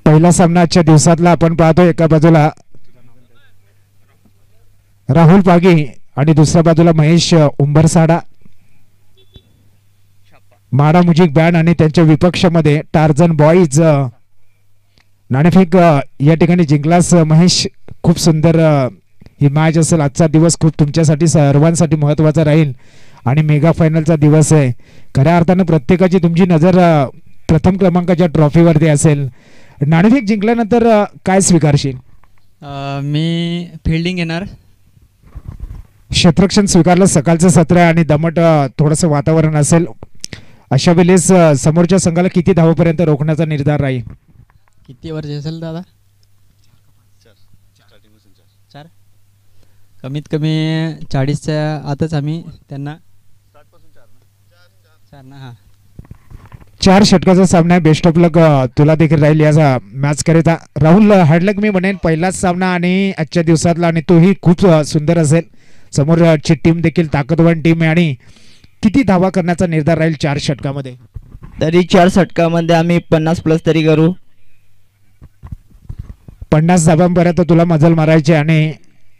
पहिला सामना आजच्या दिवसातला आपण पाहतो. एका बाजूला राहुल पागी आणि दुसऱ्या बाजूला महेश उंबरसाडा. माडा म्युझिक बँड आणि त्यांच्या विपक्षामध्ये टार्झन बॉईज. नाणेफेक या ठिकाणी जिंकलास महेश. खूप सुंदर ही मॅच असेल. आजचा दिवस खूप तुमच्यासाठी सर्वांसाठी महत्त्वाचा राहील आणि मेगा फायनलचा दिवस आहे. खऱ्या अर्थानं प्रत्येकाची तुमची नजर प्रथम क्रमांकाच्या ट्रॉफीवरती असेल. नाणेफेक जिंकल्यानंतर काय स्वीकारशील? मी फिल्डिंग घेणार. क्षेत्ररक्षण स्वीकारलं. सकाळचं सत्र आणि दमट थोडंसं वातावरण असेल. अशा वेळेस समोरच्या संघाला किती धावापर्यंत रोखण्याचा निर्धार राहील? किती वर्ष असेल दादा? 4. कमीत कमी 40च्या आतच आम्ही त्यांना 4 ना. हां, 4 षटकाचा सामना आहे. बेस्ट ऑफ लक तुला देखील राहील या मॅच करिता. राहुल हार्डलक मी म्हणेन पहिलाच सामना आणि आजच्या दिवसातला आणि तोही खूप सुंदर असेल. समोरची टीम देखील ताकदवार टीम आहे. आणि किती धावा करण्याचा निर्धार राहील 4 षटकामध्ये? तरी 4 षटकामध्ये आम्ही 50+ तरी करू. 50 धावांपर्यंत तुला मजल मारायची आणि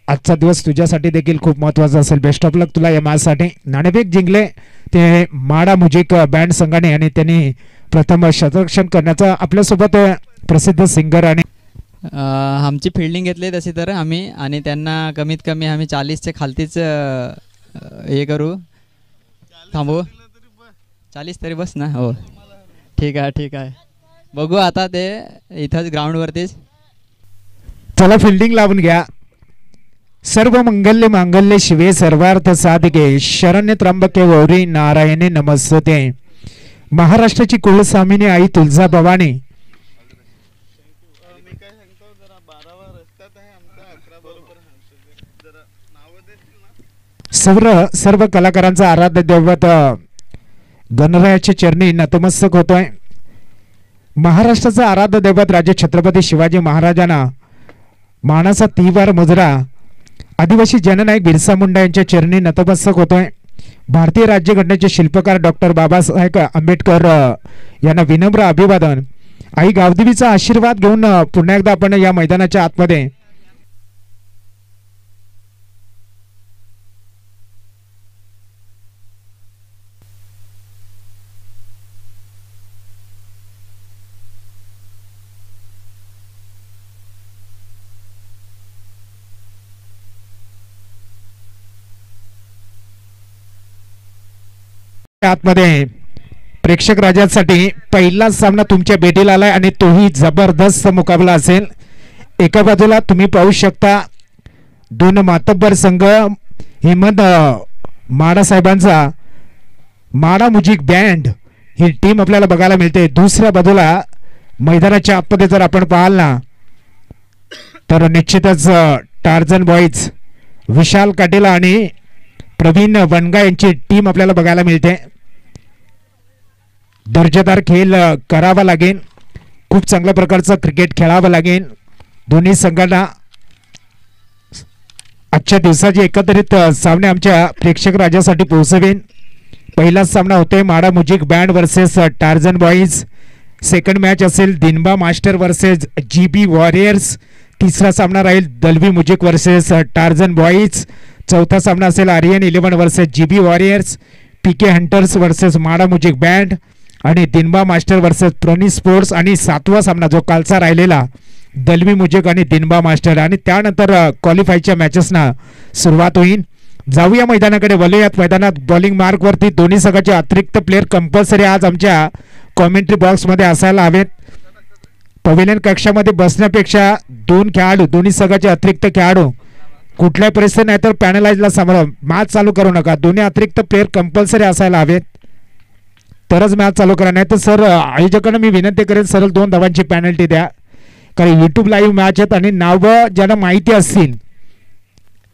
आजचा दिवस तुझ्यासाठी देखील खूप महत्त्वाचा असेल. बेस्ट ऑफ लक तुला या मॅचसाठी. नाणेफेक जिंकले ते माडा म्युझिक बँड संघाने आणि त्यांनी प्रथम क्षेत्ररक्षण करण्याचा आपल्यासोबत प्रसिद्ध सिंगर आणि आमची फिल्डिंग घेतली तशी तर आम्ही आणि त्यांना कमीत कमी आम्ही 40च्या खालतीच हे करू. थांबू 40 तरी बस ना. हो ठीक आहे ठीक आहे. बघू आता ते इथंच ग्राउंडवरतीच. चला फिल्डिंग लावून घ्या. सर्व मंगल्य मांगल्य शिवे सर्वार्थ साधके शरण्य त्र्यंबके गौरी नारायणे नमस्ते. महाराष्ट्राची कुलस्वामिनी आई तुळजा भवानी. सर्व कलाकारांचा आराध्य दैवत गणरायाच्या चरणी नतमस्तक होतोय. महाराष्ट्राचा आराध्य दैवत राजे छत्रपती शिवाजी महाराजांना मानाचा 3 मुजरा आदिवासी जननायक बिरसा मुंडा यांच्या चरणी नतमस्तक होतोय. भारतीय राज्यघटनेचे शिल्पकार डॉक्टर बाबासाहेब आंबेडकर यांना विनम्र अभिवादन. आई गावदेवीचा आशीर्वाद घेऊन पुन्हा एकदा आपण या मैदानाच्या आतमध्ये आतमध्ये प्रेक्षक राजांसाठी पहिला सामना तुमच्या भेटीला आलाय आणि तोही जबरदस्त मुकाबला असेल. एका बाजूला तुम्ही पाहू शकता 2 मातब्बर संघ हेमंत माडा साहेबांचा माडा म्युझिक बँड ही टीम आपल्याला बघायला मिळते. दुसऱ्या बाजूला मैदानाच्या आतमध्ये जर आपण पाहाल ना तर निश्चितच टार्झन बॉईज विशाल काटेला आणि प्रवीण वनगा यांची टीम आपल्याला बघायला मिळते. दर्जेदार खेळ करावा लागेल. खूप चांगल्या प्रकारचं क्रिकेट खेळावं लागेल. दोन्ही संघांना आजच्या दिवसाचे एकत्रित सामने आमच्या प्रेक्षक राजासाठी पोहोचवेन. पहिला सामना होतोय Mada music band versus Tarzan boys. Second match असेल Dinba master versus GB warriors. तिसरा सामना राहील Dalvi music versus Tarzan boys. चौथा सामना असेल Aryan 11 versus GB warriors. PK hunters versus Mada music band आणि Dinba master versus Praneet sports. आणि 7वा सामना जो कालचा राहिलेला दलवी म्युझिक आणि दिनबा मास्टर. आणि त्यानंतर क्वालिफायच्या मॅचेसना सुरुवात होईल. जाऊया मैदानाकडे. वलयात मैदानात बॉलिंग मार्कवरती दोन्ही संघाचे अतिरिक्त प्लेयर कंपल्सरी आज आमच्या कॉमेंट्री बॉक्समध्ये असायला हवेत. पवेलियन कक्षामध्ये बसण्यापेक्षा 2 खेळाडू दोन्ही संघाचे अतिरिक्त खेळाडू कुठल्याही परिस्थितीत नाही तर पॅनलाइजला समोर मॅच चालू करू नका. दोन्ही अतिरिक्त प्लेयर कंपल्सरी असायला हवेत तरच मॅच चालू करा. नाही तर सर आयोजकांना मी विनंती करेन सरळ 2 धावांची पॅनल्टी द्या. कारण यूट्यूब लाईव्ह मॅच आहेत आणि नावं ज्यांना माहिती असतील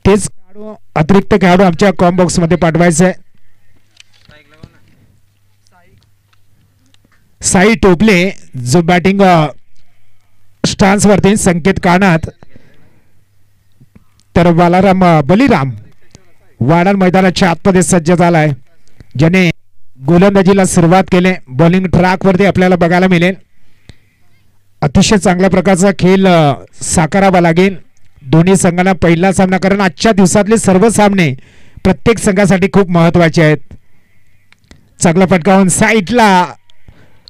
तेच खेळाडू अतिरिक्त खेळाडू आमच्या कॉम बॉक्समध्ये पाठवायचं आहे. साई टोपले जो बॅटिंग स्टान्स वरती संकेत कानात तर बलिराम वाडा मैदानाच्या आतमध्ये सज्ज झालाय ज्याने गोलंदाजीला सुरुवात केली. बॉलिंग ट्रॅक वरती आपल्याला बघायला मिळेल. अतिशय चांगल्या प्रकारचा खेळ साकारावा लागेल दोन्ही संघांना पहिला सामना, कारण आजच्या दिवसातले सर्व सामने प्रत्येक संघासाठी खूप महत्वाचे आहेत. चांगला फटकावून साईडला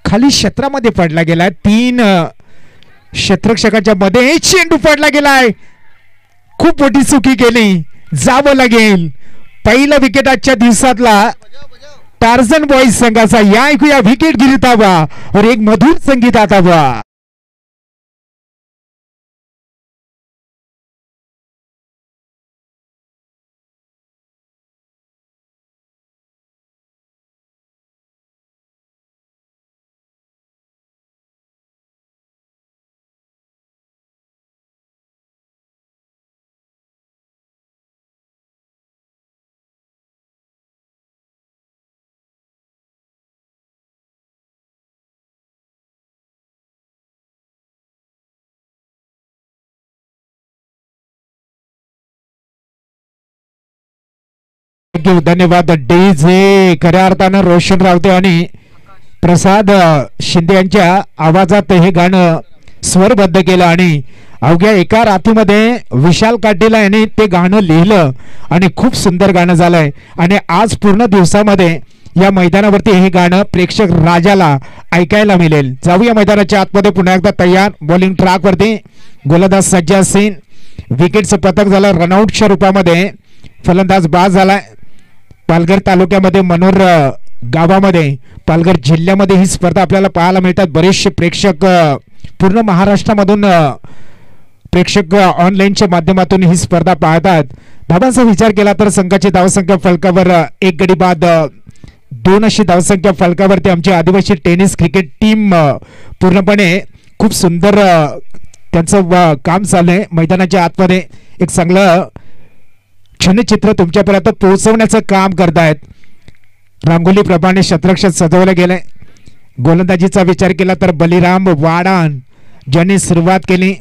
खाली क्षेत्रामध्ये पडला गेलाय. 3 क्षेत्ररक्षकाच्या मध्ये चेंडू पडला गेलाय. खूप मोठी चुकी केली, जावं लागेल. पहिला विकेट आजच्या दिवसातला टार्झन बॉईज संघाचा. या ऐकूया विकेट गिरतावा और एक मधुर संगीत आतावा. धन्यवाद डीजे. खऱ्या अर्थानं रोशन रावते आणि प्रसाद शिंदे यांच्या आवाजात हे गाणं स्वरबद्ध केलं आणि अवघ्या एका रात्रीमध्ये विशाल काटेला यांनी ते गाणं लिहिलं आणि खूप सुंदर गाणं झालंय. आणि आज पूर्ण दिवसामध्ये या मैदानावरती हे गाणं प्रेक्षक राजाला ऐकायला मिळेल. जाऊया मैदानाच्या आतमध्ये. पुन्हा एकदा तयार बॉलिंग ट्रॅक वरती गोलंदाज सज्जाद सिंग. विकेटचं पतक झालं रनआउटच्या रूपामध्ये. फलंदाज बाद झालाय. पालघर तालुक्यामध्ये मनोर गावामध्ये पालघर जिल्ह्यामध्ये ही स्पर्धा आपल्याला पाहायला मिळतात. बरेचसे प्रेक्षक पूर्ण महाराष्ट्रामधून प्रेक्षक ऑनलाईनच्या माध्यमातून ही स्पर्धा पाहतात. धावांचा विचार केला तर संघाची धावसंख्या फलकावर 1 गडी बाद 2 अशी धावसंख्या फलकावरती आमची आदिवासी टेनिस क्रिकेट टीम पूर्णपणे खूप सुंदर त्यांचं काम चाललंय. मैदानाच्या आतमध्ये एक चांगलं क्षणचित्र तुमच्यापर्यंत पोहोचवण्याचं काम करतायत. रांगोली प्रमाणे क्षेत्ररक्षण सजवलं गेलंय. गोलंदाजीचा विचार केला तर बलिराम वाडान ज्यांनी सुरुवात केली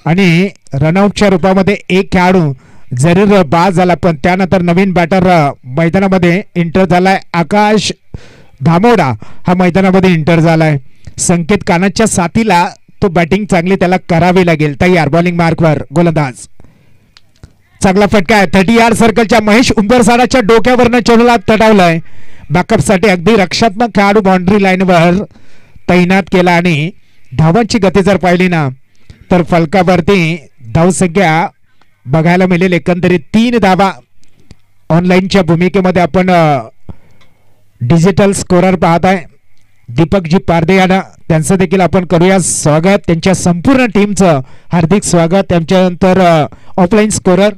आणि रनआउटच्या रूपामध्ये एक खेळाडू जरूर बाद झाला, पण त्यानंतर नवीन बॅटर मैदानामध्ये एंटर झालाय. आकाश धामोडा हा मैदानामध्ये एंटर झालाय. संकेत कानाच्या साथीला तो बॅटिंग चांगली त्याला करावी लागेल. तयार बॉलिंग मार्कवर गोलंदाज. चांगला फटका आहे. 30 यार्ड सर्कलच्या महेश उंबरसाडाच्या डोक्यावरनं चेंडूला तडावलाय. बॅकअप साठी अगदी रक्षात्मक खेळाडू बाउंड्री लाईनवर तैनात केला आणि धावांची गती जर पाहिली ना तर फलकावरती धावसंख्या बघायला मिळेल एकंदरीत 3 धावा. ऑनलाईनच्या भूमिकेमध्ये आपण डिजिटल स्कोरर पाहताय दीपकजी पारदे यांना. त्यांचं देखील आपण करूया स्वागत. त्यांच्या संपूर्ण टीमचं हार्दिक स्वागत. त्यांच्यानंतर ऑफलाईन स्कोरर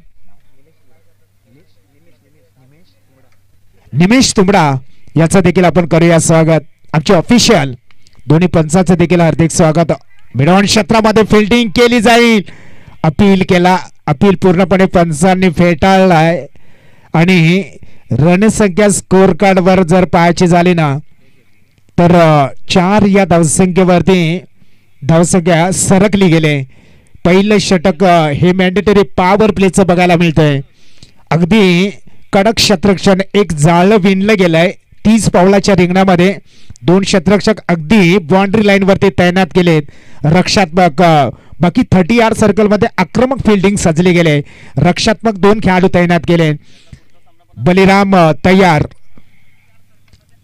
निमेश तुंबडा याचं देखील आपण करूया स्वागत. आमचे ऑफिशियल दोन्ही पंचाचं देखील हार्दिक स्वागत. मिडऑन क्षेत्रामध्ये फिल्डिंग केली जाईल. अपील केला. अपील पूर्णपणे पंचांनी फेटाळलाय आणि रणसंख्या स्कोर कार्डवर जर पाहायची झाली ना तर 4 या धावसंख्येवरती धावसंख्या सरकली गेले. पहिलं षटक हे मॅन्डेटरी पॉवर प्लेचं बघायला मिळतंय. अगदी कडक क्षेत्ररक्षण एक जाळं विणलं गेलंय. 30 पावलाच्या रिंगणामध्ये 2 क्षेत्ररक्षक अगदी बाउंड्री लाईन वरती तैनात केलेत. रक्षात्मक बाकी 30 यार्ड सर्कल मध्ये आक्रमक फिल्डिंग सजली गेले. रक्षात्मक 2 खेळाडू तैनात केले. बलिराम तयार.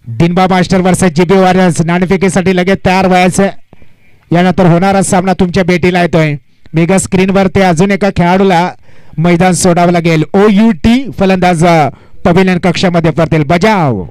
दिनबा मास्टर वर्सेस जीबी वॉरियर्स नाणेफेकीसाठी लगेच तयार व्हायचं. यानंतर होणारा सामना तुमच्या भेटीला येतोय. मेगा स्क्रीनवर ते अजून एका खेळाडूला मैदान सोडावं लागेल. OUT फलंदाज पवेलियन कक्षामध्ये परतेल. बजाव.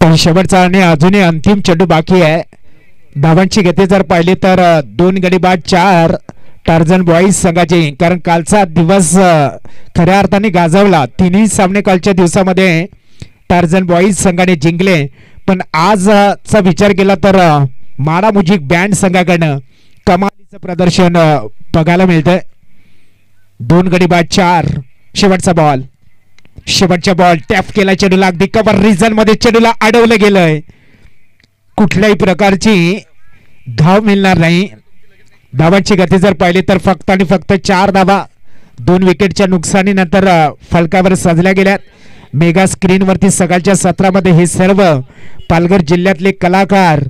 पण शेवटचा आणि अजूनही अंतिम चेंडू बाकी आहे. धावांची गती जर पाहिली तर 2 गडी बाद 4 टार्झन बॉईज संघाची, कारण कालचा दिवस खऱ्या अर्थाने गाजवला. तिन्ही सामने कालच्या दिवसामध्ये टार्झन बॉईज संघाने जिंकले. पण आजचा विचार केला तर माडा म्युझिक बँड संघाकडनं कमालीचं प्रदर्शन बघायला मिळतंय. 2 गडी बाद 4. शेवटचा बॉल टॅप केला चेंडूला, अगदी कव्हर रिझन मध्ये चेंडूला अडवलं गेलंय. कुठल्याही प्रकारची धाव मिळणार नाही. धावांची गती जर पाहिली तर फक्त आणि फक्त 4 धावा 2 विकेटच्या नुकसानीनंतर फलकावर सजल्या गेल्यात. मेगा स्क्रीनवरती सकाळच्या सत्रामध्ये हे सर्व पालघर जिल्ह्यातले कलाकार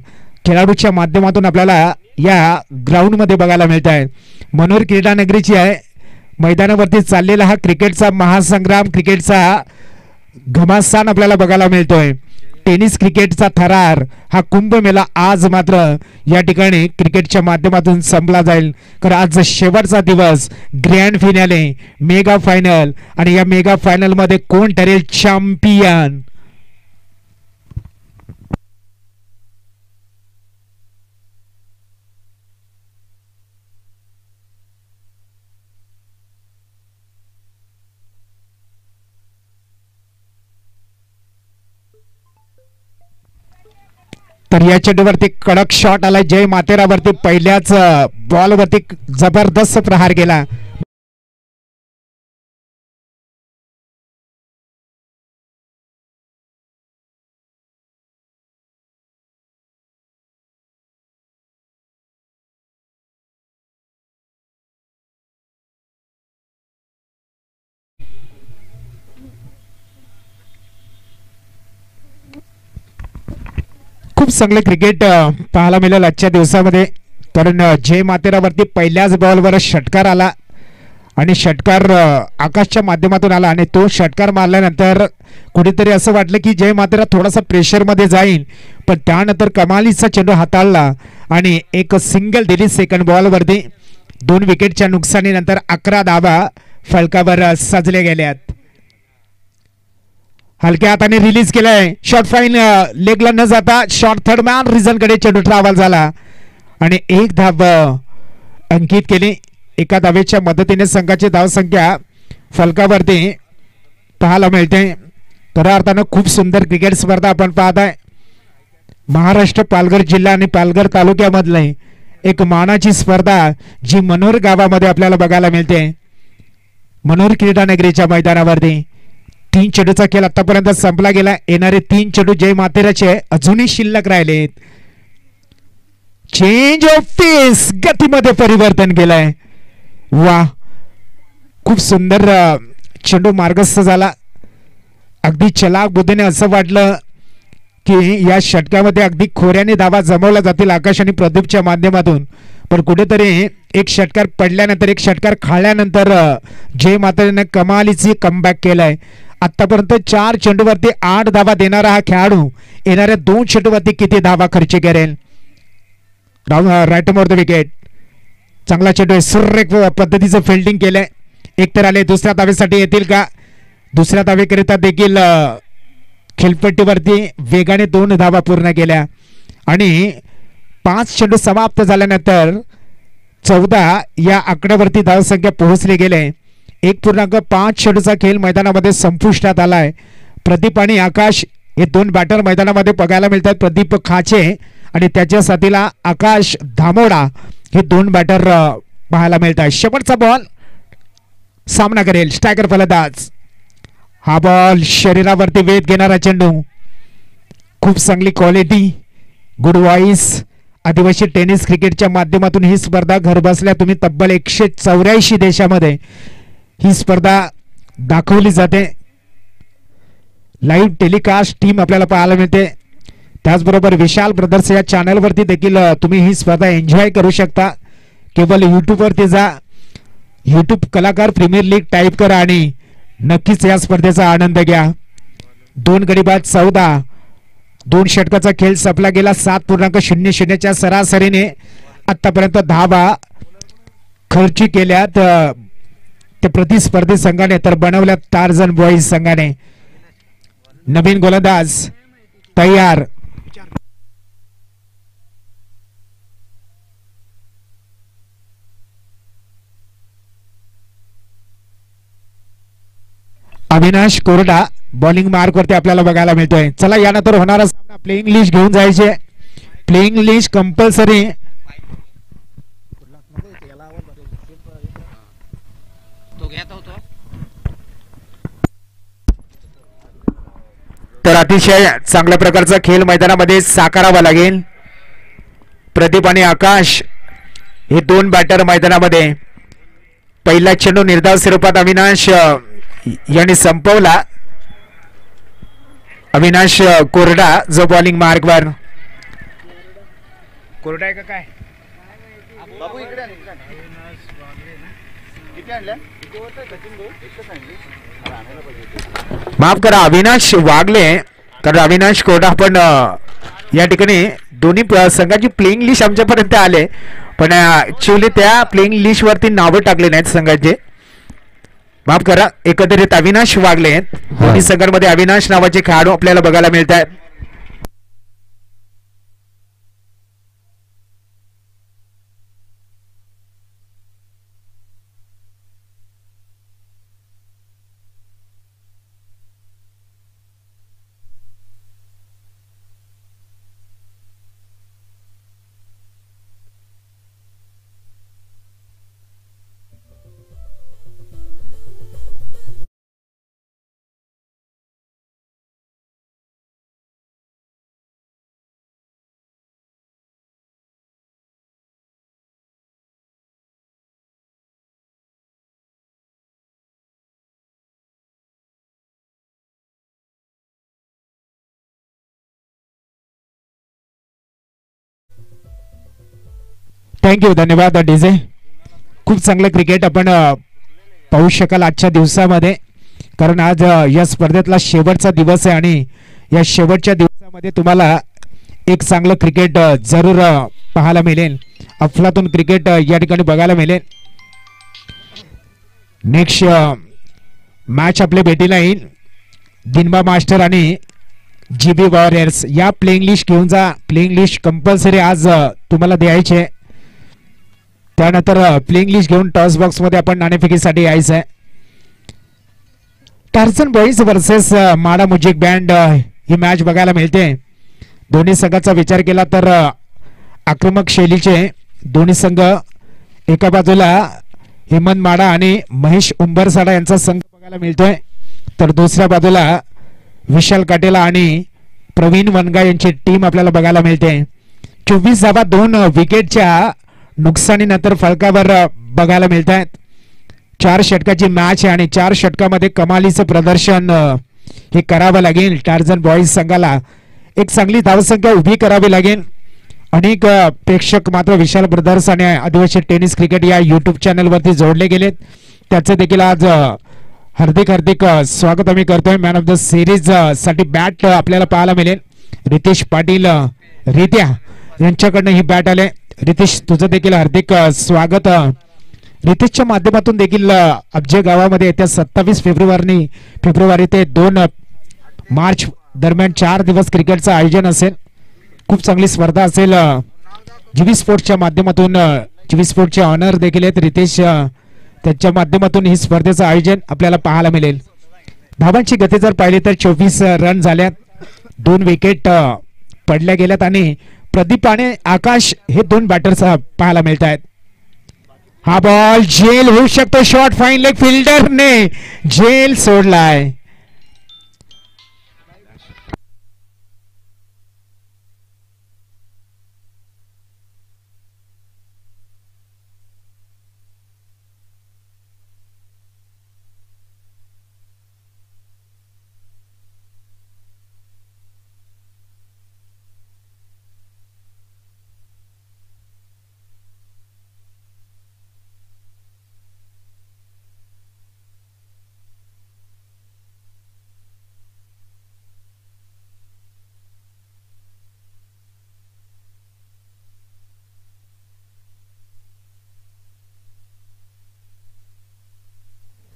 खेळाडूच्या माध्यमातून आपल्याला या ग्राउंडमध्ये बघायला मिळत आहे. मनोर क्रीडा नगरीची आहे. मैदानावरती चाललेला हा क्रिकेटचा महासंग्राम, क्रिकेटचा घमासान आपल्याला बघायला मिळतोय. टेनिस क्रिकेटचा थरार हा कुंभमेळा आज मात्र या ठिकाणी क्रिकेटच्या माध्यमातून संपला जाईल. कारण आज शेवटचा दिवस, ग्रँड फिनाले, मेगा फायनल, आणि या मेगा फायनल मध्ये कोण ठरेल चॅम्पियन. तर या चेंडूवरती कडक शॉट आलाय जय मातेरावरती. पहिल्याच बॉलवरती जबरदस्त प्रहार केला. खूप चांगले क्रिकेट पाहायला मिळेल आजच्या दिवसामध्ये. कारण जय मातेरावरती पहिल्याच बॉलवर षटकार आला आणि षटकार आकाशच्या माध्यमातून आला आणि तो षटकार मारल्यानंतर कुठेतरी असं वाटलं की जय मातेरा थोडासा प्रेशरमध्ये जाईल, पण त्यानंतर कमालीचा चेंडू हाताळला आणि एक सिंगल दिली सेकंड बॉलवरती. 2 विकेटच्या नुकसानीनंतर 11 धावा फलकावर सजले गेल्यात. हलक्या हाताने रिलीज केलाय शॉर्ट फाईन, लेगला न जाता शॉर्ट थर्ड मॅन रिझन कडे चेंडू ट्रॅव्हल झाला आणि 1 धाव अंकित केली. एका धावेच्या मदतीने संघाची धावसंख्या फलकावरती पाहायला मिळते. खऱ्या अर्थानं खूप सुंदर क्रिकेट स्पर्धा आपण पाहत आहे. महाराष्ट्र पालघर जिल्हा आणि पालघर तालुक्यामधले एक मानाची स्पर्धा जी मनोर गावामध्ये आपल्याला बघायला मिळते. मनोर क्रीडा नगरीच्या मैदानावरती 3 चेंडूचा खेळ आतापर्यंत संपला गेला. येणारे 3 चेंडू जय मातेराचे अजूनही शिल्लक राहिलेत. चेंज ऑफ पेस, गतीमध्ये परिवर्तन केलंय. वा, खूप सुंदर चेंडू मार्गस्थ झाला. अगदी चलाक बुद्धीने असं वाटलं की या षटकामध्ये अगदी खोऱ्याने धावा जमवल्या जातील आकाश आणि प्रदीपच्या माध्यमातून, पण कुठेतरी एक षटकार पडल्यानंतर, एक षटकार खाल्यानंतर जय मातेने कमालीची कमबॅक केलाय. आतापर्यंत 4 चेंडूवरती 8 धावा देणारा हा खेळाडू येणाऱ्या 2 चेंडूवरती किती धावा खर्च करेल. Right more the wicket. चांगला चेंडू आहे, सुरेख पद्धतीचं फिल्डिंग केलंय. एक तर आले, दुसऱ्या धावेसाठी येतील का. दुसऱ्या धावेकरिता देखील खेळपट्टीवरती वेगाने 2 धावा पूर्ण केल्या आणि 5 चेंडू समाप्त झाल्यानंतर 14 या आकड्यावरती धावसंख्या पोहोचली गेले. 1.5 चेंडूचा खेळ मैदानामध्ये संपुष्टात आलाय. प्रदीप आणि आकाश हे 2 बॅटर मैदानामध्ये बघायला मिळतात. प्रदीप खाचे आणि त्याच्या साथीला आकाश धामोडा हे 2 बॅटर पाहायला मिळतात. शेवटचा बॉल सामना करेल स्ट्रायकर फलंदाज. हा बॉल शरीरावरती वेध घेणारा चेंडू. खूप चांगली क्वालिटी, गुड वॉइस. आदिवासी टेनिस क्रिकेटच्या माध्यमातून ही स्पर्धा घर बसल्या तुम्ही तब्बल 184 देशामध्ये ही स्पर्धा दाखवली जाते. लाईव्ह टेलिकास्ट टीम आपल्याला पाहायला मिळते. त्याचबरोबर विशाल ब्रदर्स या चॅनलवरती देखील तुम्ही ही स्पर्धा एन्जॉय करू शकता. केवळ यूट्यूबवरती जा, यूट्यूब कलाकार प्रीमियर लीग टाईप करा आणि नक्कीच या स्पर्धेचा आनंद घ्या. 2 गडी बाद 14, 2 षटकाचा खेळ संपला गेला. 7.00च्या सरासरीने आतापर्यंत धावा खर्ची केल्यात त्या प्रतिस्पर्धी संघाने, तर बनवल्यात टार्झन बॉईज संघाने. नवीन गोलंदाज तयार. अविनाश कोरडा बॉलिंग मार्क वरती आपल्याला बघायला मिळतोय. चला यानंतर होणारा सामना प्लेइंग लिस्ट घेऊन जायचे. Playing list compulsory. तर अतिशय चांगल्या प्रकारचा खेळ मैदानामध्ये साकारावा लागेल. प्रदीप आणि आकाश हे दोन बॅटर मैदानामध्ये. पहिला चेंडू निर्धाव स्वरूपात अविनाश यांनी संपवला. अविनाश कोरडा जो बॉलिंग मार्कवर. कोरडा आहे का काय? माफ करा अविनाश वागले, कारण अविनाश कोरडा पण या ठिकाणी दोन्ही संघाची प्लेइंग लिस्ट आमच्यापर्यंत आले, पण ऍक्च्युअली त्या प्लेइंग लिस्ट वरती नावं टाकले नाहीत संघाचे. माफ करा, एकंदरीत अविनाश वागले. दोन्ही संघांमध्ये अविनाश नावाचे खेळाडू आपल्याला बघायला मिळत आहेत. थँक्यू, धन्यवाद डीजे. खूप चांगलं क्रिकेट आपण पाहू शकाल आजच्या दिवसामध्ये, कारण आज या स्पर्धेतला शेवटचा दिवस आहे आणि या शेवटच्या दिवसामध्ये तुम्हाला एक चांगलं क्रिकेट जरूर पाहायला मिळेल. अफलातून क्रिकेट या ठिकाणी बघायला मिळेल. नेक्स्ट मॅच आपल्या भेटीला येईल दिनबा मास्टर आणि GB वॉरियर्स. या प्लेइंग लिस्ट घेऊन जा. प्लेइंग लिस्ट कंपल्सरी आज तुम्हाला द्यायचे. त्यानंतर प्लेइंग लिस्ट घेऊन टॉस बॉक्स मध्ये आपण नाणेफेकीसाठी यायचं आहे. Tarzan boys versus Mada music band ही मॅच बघायला मिळते. दोन्ही संघाचा विचार केला तर आक्रमक शैलीचे दोन्ही संघ. एका बाजूला हेमंत माडा आणि महेश उंबरसाडा यांचा संघ बघायला मिळतोय, तर दुसऱ्या बाजूला विशाल काटेला आणि प्रवीण वनगा यांची टीम आपल्याला बघायला मिळते. 24 धावा 2 विकेटच्या नुकसानीनंतर फलकावर बघायला मिळत आहेत. 4 षटकाची मॅच आहे आणि 4 षटकामध्ये कमालीचं प्रदर्शन हे करावं लागेल. टार्झन बॉईज संघाला एक चांगली धावसंख्या उभी करावी लागेल. अनेक प्रेक्षक मात्र विशाल ब्रदर्स आणि आदिवासी टेनिस क्रिकेट या YouTube चॅनलवरती जोडले गेलेत. त्याचे देखील आज हार्दिक स्वागत आम्ही करतोय. मॅन ऑफ द सिरीज साठी बॅट आपल्याला पाहायला मिळेल. रितेश पाटील रित्या यांच्याकडनं ही बॅट आले. रितेश, तुझं देखील हार्दिक स्वागत. रितेशच्या माध्यमातून देखील अब्जे गावामध्ये येत्या 27 फेब्रुवारी ते 2 मार्च दरम्यान 4 दिवस क्रिकेटचं आयोजन असेल. खूप चांगली स्पर्धा असेल. जीवी स्पोर्ट्सच्या माध्यमातून जीवी स्पोर्ट्सचे ऑनर देखील आहेत रितेश, त्याच्या माध्यमातून ही स्पर्धेचं आयोजन आपल्याला पाहायला मिळेल. धावांची गती जर पाहिली तर 24 रन झाल्यात, 2 विकेट पडल्या गेल्यात आणि प्रदीप आणि आकाश हे 2 बॅटर्स पाहायला मिळत आहेत. हा बॉल जेल होऊ शकतो. शॉट फाईन लेग फिल्डरने जेल सोडलाय.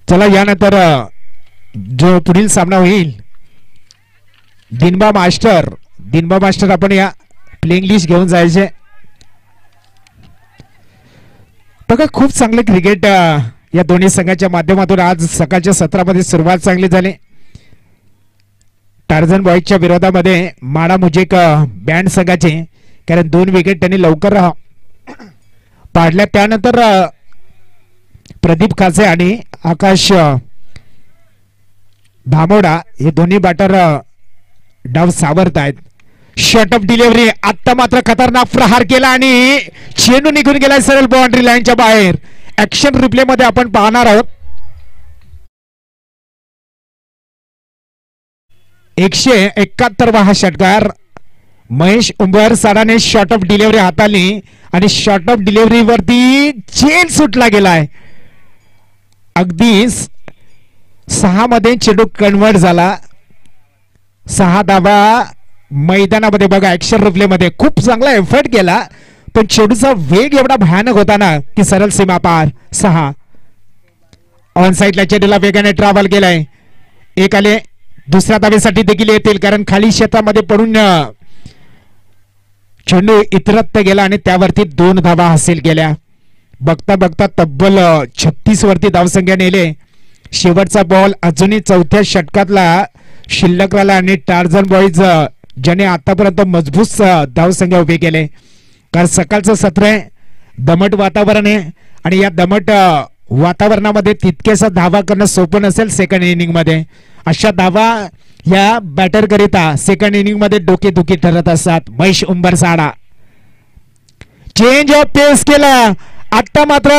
चला यानंतर जो पुढील सामना होईल दिनबा मास्टर दिनबा मास्टर आपण या प्लेइंग लिस्ट घेऊन जायचे. बघा खूप चांगलं क्रिकेट या दोन्ही संघाच्या माध्यमातून आज सकाळच्या सत्रामध्ये सुरुवात चांगली झाली. टार्झन बॉयजच्या विरोधामध्ये माडा मुजिक बँड संघाचे, कारण 2 विकेट त्यांनी लवकर पाडल्या. त्यानंतर प्रदीप खासे आणि आकाश धामोडा हे दोन्ही बॅटर डाव सावरत आहेत. शॉर्ट ऑफ डिलिव्हरी, आता मात्र खतरनाक प्रहार केला आणि चेंडू निघून गेलाय सरळ बाउंड्री लाईनच्या बाहेर. ऍक्शन रिप्ले मध्ये आपण पाहणार आहोत. 171 हा षटकार महेश उंबरसाडाने शॉर्ट ऑफ डिलिव्हरी हाताळली आणि शॉर्ट ऑफ डिलिव्हरी वरती चेन सुटला गेलाय. अगदी 6 मध्ये चेंडू कन्वर्ट झाला. 6 धावा मैदानामध्ये. बघा ऍक्शन रिप्ले मध्ये खूप चांगला एफर्ट केला, पण चेंडूचा वेग एवढा भयानक होता ना की सरळ सीमा पार. 6 ऑन साइडला चेंडूला वेगाने ट्रॅव्हल केलाय. एक आले, दुसऱ्या धावेसाठी देखील येतील, कारण खाली क्षेत्रामध्ये पडून चेंडू इतरत्र गेला आणि त्यावरती 2 धावा हासिल केल्या. बघता बघता तब्बल 36 वरती धावसंख्या नेले. शेवटचा बॉल अजूनही 4थ्या षटकातला शिल्लक राहिला आणि टार्झन बॉयज ज्याने आतापर्यंत मजबूत धावसंख्या उभे केले. कारण सकाळचं सत्र आहे, दमट वातावरण आहे आणि या दमट वातावरणामध्ये तितकेसा धावा करणं सोपं नसेल सेकंड इनिंग मध्ये. अशा धावा या बॅटर करिता सेकंड इनिंग मध्ये डोकेदुखी ठरत असतात. महेश उंबरसाडा चेंज ऑफ पेस केला. आता मात्र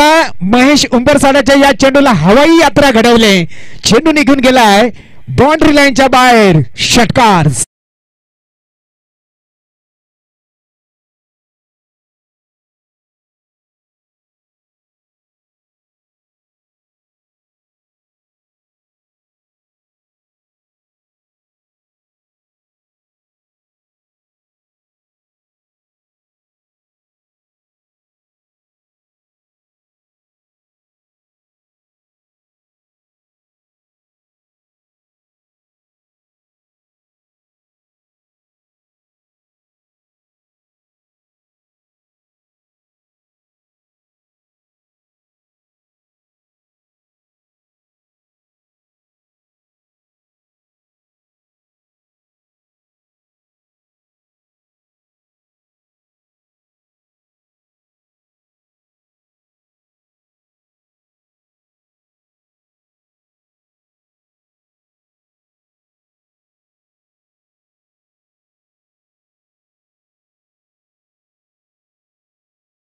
महेश उंबरसाडाच्या या चेंडूला हवाई यात्रा घडवले. चेंडू निघून गेलाय बाउंड्री लाईनच्या बाहेर. षटकार.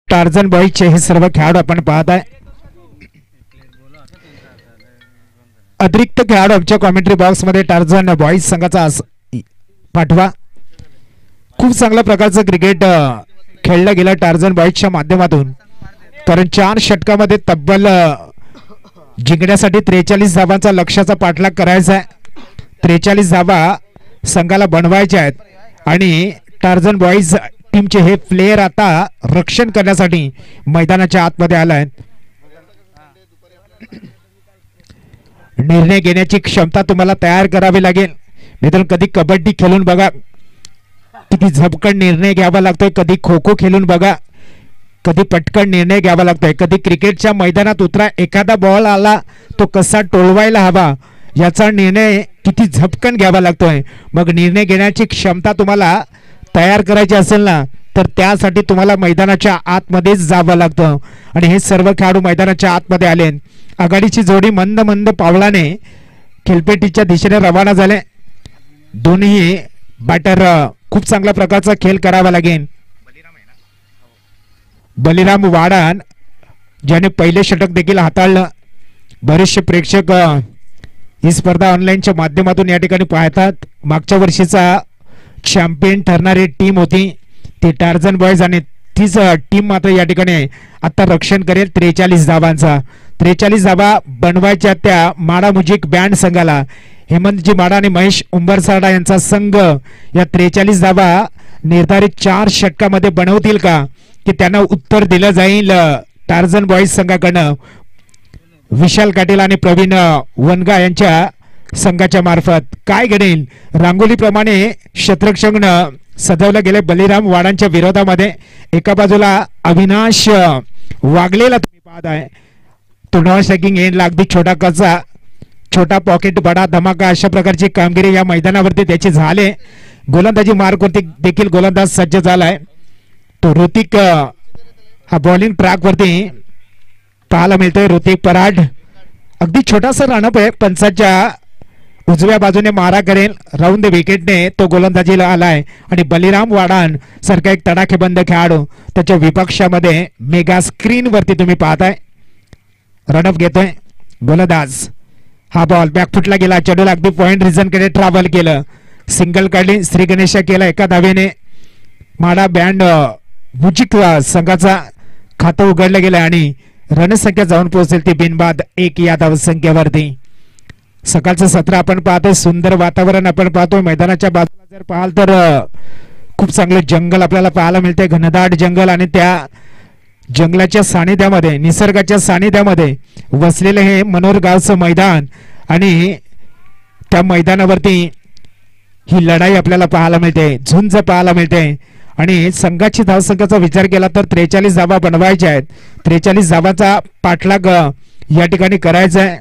टार्झन बॉयजचे हे सर्व खेळाडू आपण पाहत आहे. अतिरिक्त खेळाडू आमच्या कॉमेंट्री बॉक्स मध्ये टार्झन बॉयज संघाचा पाठवा. खूप चांगल्या प्रकारचं क्रिकेट खेळलं गेलं टार्झन बॉयजच्या माध्यमातून, कारण 4 षटकामध्ये तब्बल जिंकण्यासाठी 43 धावांचा लक्ष्याचा पाठलाग करायचा आहे. 43 धावा संघाला बनवायच्या आहेत आणि टार्झन बॉयज टीमचे हे प्लेयर आता रक्षण करण्यासाठी मैदानाच्या आतमध्ये आलाय. निर्णय घेण्याची क्षमता तुम्हाला तयार करावी लागेल. मित्रांनो, कधी कबड्डी खेळून बघा किती झपकन निर्णय घ्यावा लागतोय. कधी खो खो खेळून बघा कधी पटकन निर्णय घ्यावा लागतोय. कधी क्रिकेटच्या मैदानात उतरा, एखादा बॉल आला तो कसा टोलवायला हवा याचा निर्णय किती झपकन घ्यावा लागतोय. मग निर्णय घेण्याची क्षमता तुम्हाला तयार करायची असेल ना, तर त्यासाठी तुम्हाला मैदानाच्या आतमध्येच जावं लागतं आणि हे सर्व खेळाडू मैदानाच्या आतमध्ये आले. आघाडीची जोडी मंद मंद पावलाने खेळपेटीच्या दिशेने रवाना झाले. दोन्ही बॅटर खूप चांगल्या प्रकारचा खेळ करावा लागेल. बलिराम वाडान ज्याने पहिले षटक देखील हाताळलं. बरेचसे प्रेक्षक ही स्पर्धा ऑनलाईनच्या माध्यमातून या ठिकाणी पाहतात. मागच्या वर्षीचा चॅम्पियन ठरणारी टीम होती ती टार्झन बॉयज आणि तीच टीम मात्र या ठिकाणी आता रक्षण करेल 43 धावांचा. 43 धावा बनवायच्या त्या माडा मुजिक बँड संघाला. हेमंतजी माडा आणि महेश उंबरसाडा यांचा संघ या 43 धावा निर्धारित 4 षटकामध्ये बनवतील का, की त्यांना उत्तर दिलं जाईल टार्झन बॉयज संघाकडनं. विशाल काटेल आणि प्रवीण वनगा यांच्या संघाच्या मार्फत काय घडेल. रांगोलीप्रमाणे क्षेत्ररक्षण सजवलं गेले बलिराम वाडांच्या विरोधामध्ये. एका बाजूला अविनाश वागलेला तुम्ही पाहताय. तोंडावर स्ट्रायकिंग एंडला अगदी छोटा कचा, छोटा पॉकेट बडा धमाका अशा प्रकारची कामगिरी या मैदानावरती त्याची झाले. गोलंदाजी मार्कवरती देखील गोलंदाज सज्ज झालाय. तो ऋतिक हा बॉलिंग ट्रॅक वरती पाहायला मिळतोय. ऋतिक पराड अगदी छोटासा रनअप आहे. पंचाच्या उजव्या बाजूने मारा करेल. राऊंड विकेटने तो गोलंदाजीला आलाय आणि बलिराम वाडान सारखा एक तडाखेबंद खेळाडू त्याच्या विपक्षामध्ये मेगा स्क्रीन वरती तुम्ही पाहताय. रनअप घेतोय गोलंदाज. हा बॉल बॅकफुटला गेला. चेंडूला अगदी पॉइंट रिझन कडे ट्रॅव्हल केलं. सिंगल काढली. श्री गणेशा केला एका धावेने. माडा बँड मुजिक संघाचा खातं उघडलं गेलं आणि रणसंख्या जाऊन पोहोचेल ती बिनबाद 1 या धावसंख्येवरती. सकाळचं सत्र आपण पाहतोय. सुंदर वातावरण आपण पाहतोय. मैदानाच्या बाजूला जर पाहाल तर खूप चांगलं जंगल आपल्याला पाहायला मिळते. घनदाट जंगल आणि त्या जंगलाच्या सानिध्यामध्ये निसर्गाच्या सानिध्यामध्ये वसलेले हे मनोर गावचं मैदान आणि त्या मैदानावरती ही लढाई आपल्याला पाहायला मिळते. झुंज पाहायला मिळते आणि संघाची धावसंख्येचा विचार केला तर 43 धावा बनवायच्या आहेत. 43 धावाचा पाठलाग या ठिकाणी करायचा आहे.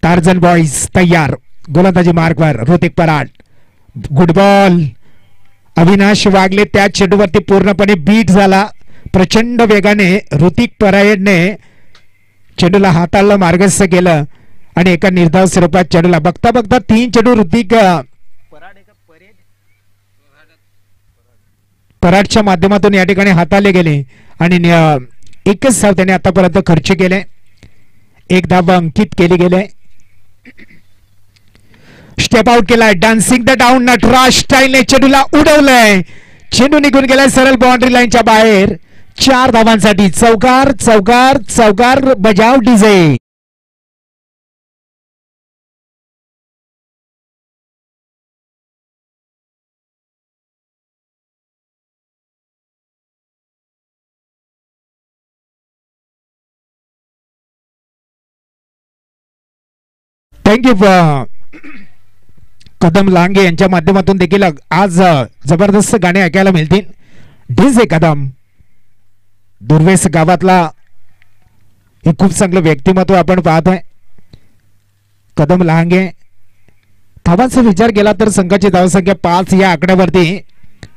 टार्झन बॉईज तयार. गोलंदाजी मार्कवर ऋतिक पराड. Good ball. अविनाश वागले त्या चेंडूवरती पूर्णपणे बीट झाला. प्रचंड वेगाने ऋतिक पराडने चेंडूला हाताळलं, मार्गस्थ केलं आणि एका निर्धाव स्वरूपात चेंडूला बघता बघता 3 चेंडू ऋतिक पराडच्या माध्यमातून या ठिकाणी हाताळले गेले आणि एकच धाव त्याने आतापर्यंत खर्च केले. 1 धाव अंकित केली गेले. स्टेप आउट केलाय. डान्सिंग द डाऊन नटराज स्टाईलने चेंडूला उडवलंय. चेंडू निघून गेलाय सरळ बाउंड्री लाईनच्या बाहेर. 4 धावांसाठी चौकार चौकार चौकार बजाव डीजे. थँक्यू. कदम लांगे यांच्या माध्यमातून देखील आज जबरदस्त गाणे ऐकायला मिळतील. डीजे कदम दुर्वेस गावातला हे खूप चांगलं व्यक्तिमत्व आपण पाहतोय. कदम लांगे धावांचा विचार केला तर संघाची धावसंख्या 5 या आकड्यावरती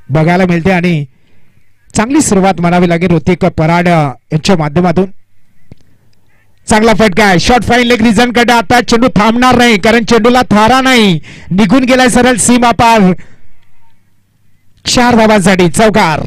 बघायला मिळते आणि चांगली सुरुवात म्हणावी लागेल ऋतिक पराड यांच्या माध्यमातून. चांगला फटका आहे. शॉर्ट फाईन लेग रिझन कडे. आता चेंडू थांबणार नाही कारण चेंडूला थारा नाही. निघून गेलाय सरळ सीमा पार. 4 धावांसाठी चौकार.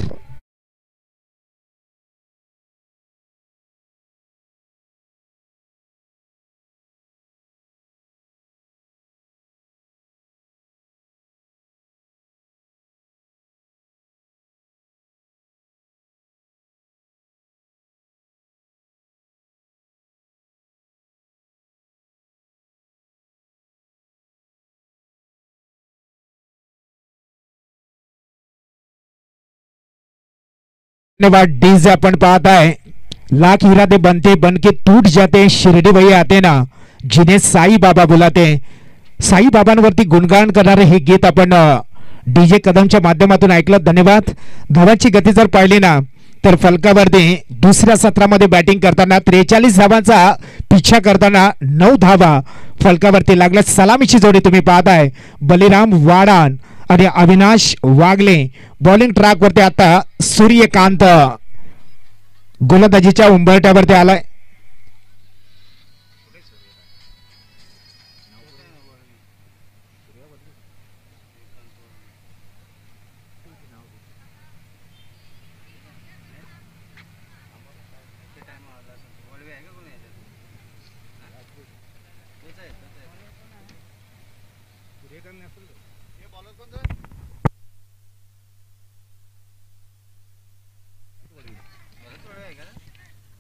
धन्यवाद. डीजे आपण पाहताय. लाख इरादे बनते बनके टूट जाते, शिरडी वही आते ना, जिन्हें साई बाबा बुलाते. साई बाबांवरती गुणगान करणारे हे गीत आपण डीजे कदमच्या माध्यमातून ऐकलं. धन्यवाद. धावांची गती जर पाहिली ना तर फलकावरती दुसऱ्या सत्रामध्ये बॅटिंग करताना 43 धावांचा पिछा करताना 9 धावा फलकावरती लागल्या. सलामीची जोडी तुम्ही पाहताय. बलिराम वाडान आणि अविनाश वागले. बॉलिंग ट्रॅक वरती आता सूर्यकांत गोलंदाजीच्या उंबरठ्यावरती आलाय.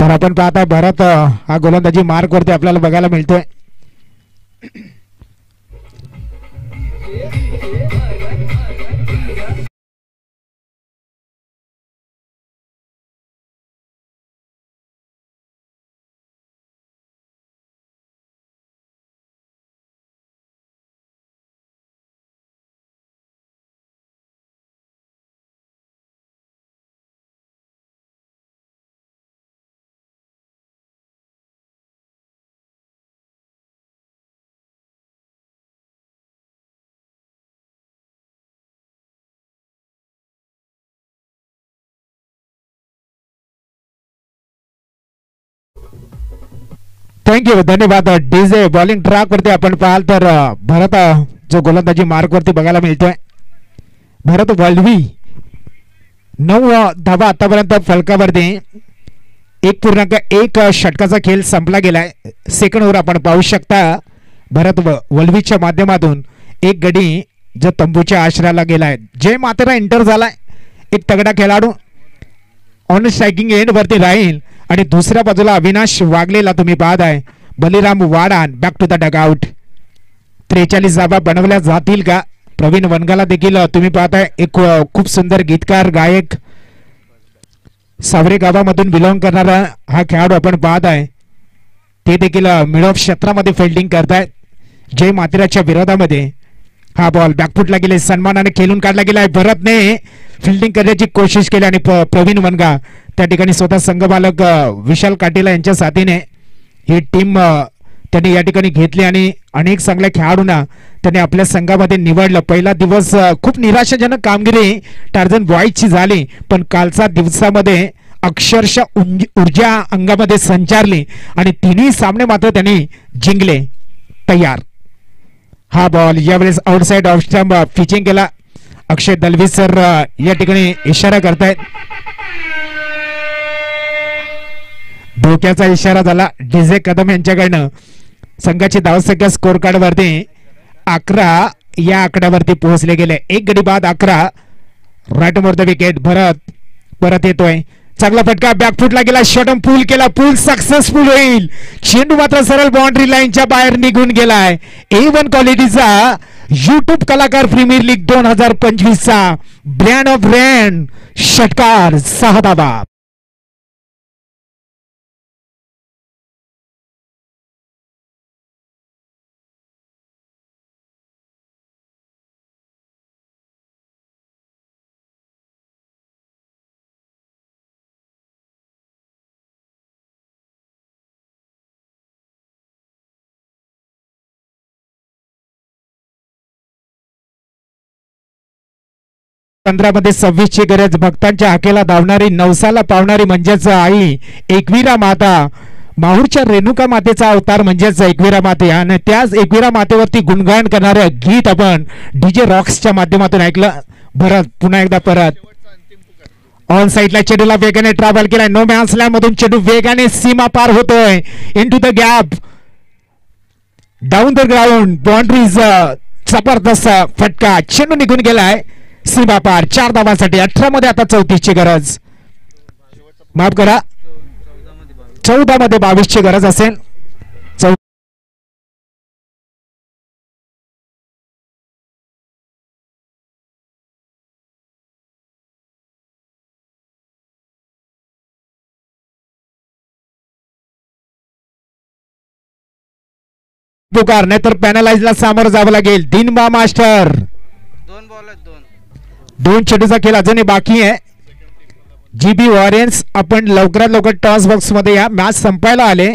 तर आपण पाहता भरत हा गोलंदाजी मार्क वरती आपल्याला बघायला मिळतोय. थँक्यू धन्यवाद. डीजे बॉलिंग ट्रॅक वरती आपण पाहाल तर भरत जो गोलंदाजी मार्क वरती बघायला मिळतोय. भरत वळवी 9 धावा आतापर्यंत फलकावरती. 1.1 षटकाचा खेळ संपला गेलाय. सेकंड ओव्हर आपण पाहू शकता. भरत वळवीच्या माध्यमातून एक गडी जो तंबूच्या आश्रयाला गेलाय. जय मातेरा एंटर झालाय. एक तगडा खेळाडू ऑन स्ट्रायकिंग एंड वरती राहील आणि दुसऱ्या बाजूला अविनाश वागलेला तुम्ही पाहत आहे. Baliram Wadan back to the dugout. 43 धावा बनवल्या जातील का? प्रवीण वनगाला देखील तुम्ही पाहताय एक खूप सुंदर गीतकार गायक सावरे गावामधून बिलॉंग करणारा हा खेळाडू आपण पाहत आहे. ते देखील मिड ऑफ क्षेत्रामध्ये फिल्डिंग करतायत. जय मातेराच्या विरोधामध्ये हा बॉल बॅकफुटला गेले. सन्मानाने खेळून काढला गेलाय. भरतने फिल्डिंग करण्याची कोशिश केली आणि प्रवीण वनगा त्या ठिकाणी स्वतः संघमालक विशाल काटेला यांच्या साथीने ही टीम त्यांनी या ठिकाणी घेतली आणि अनेक चांगल्या खेळाडूंना त्यांनी आपल्या संघामध्ये निवडलं. पहिला दिवस खूप निराशाजनक कामगिरी टार्झन बॉयजची झाली, पण कालचा दिवसामध्ये अक्षरशः ऊर्जा अंगामध्ये संचारली आणि तिन्ही सामने मात्र त्यांनी जिंकले. तयार. हा बॉल यावेळेस आउटसाइड ऑफ स्टंप पिचिंग केला. अक्षय दलवी सर या ठिकाणी इशारा करतायत. धोक्याचा इशारा झाला डीजे कदम यांच्याकडनं. संघाची धावसंख्या स्कोर कार्ड वरती 11 या आकड्यावरती पोहोचले गेले. एक गडी बाद 11. Right more the wicket. Bharat परत येतोय. चांगला फटका बॅकफुटला गेला. शॉटम पूल केला. पूल सक्सेसफुल होईल. चेंडू मात्र सरळ बाउंड्री लाईनच्या बाहेर निघून गेलाय. A1 क्वालिटीचा युट्यूब कलाकार प्रीमियर लीग 2025 चा ब्रँड ऑफ ब्रँड षटकार 6 धावा. मध्ये 26 ची गरज. भक्तांच्या हाकेला धावणारी, नवसाला पावणारी म्हणजेच आई एकविरा माता. माहूरच्या रेणुका मातेचा अवतार म्हणजेच एकविरा माते आणि त्याच एकविरा मातेवरती गुणगान करणारे गीत आपण डीजे रॉक्सच्या माध्यमातून ऐकलं. भरत पुन्हा एकदा परत ऑन साइडला चेंडूला वेगाने ट्रॅव्हल केलाय. नो मॅन्स लँड मधून चेंडू वेगाने सीमा पार होतोय. Into the gap. Down the ground. Boundaries. जबरदस्त फटका. चेंडू निघून गेलाय सीमा पार. 4 धावांसाठी. 18 मध्ये आता 34 ची गरज. माफ करा 14 मध्ये 22 ची गरज असेल. पुकार नाही तर पॅनलाइजला सामोरं जावं लागेल. दिनबा मास्टर. 2 चेंडूचा खेळ अजूनही बाकी आहे. जीबी वॉरियर्स आपण लवकरात लवकर टॉस बॉक्स मध्ये या. मॅच संपायला आले.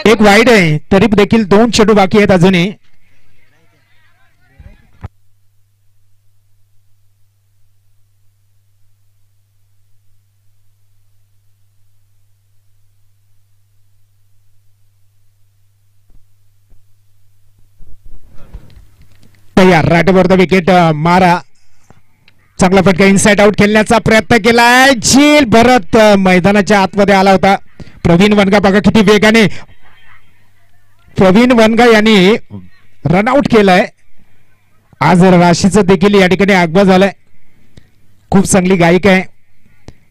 एक वाईड आहे तरी देखील 2 चेंडू बाकी आहेत अजूनही. तयार. Right over the wicket. मारा. चांगला फटका. इनसाइड आउट खेळण्याचा प्रयत्न केलाय. झेल. भरत मैदानाच्या आतमध्ये आला होता. प्रवीण वनगा बघा किती वेगाने. प्रवीण वनगा यांनी रनआउट केलाय. आज राशीचं देखील या ठिकाणी आगमन झालंय. खूप चांगली गायिका आहे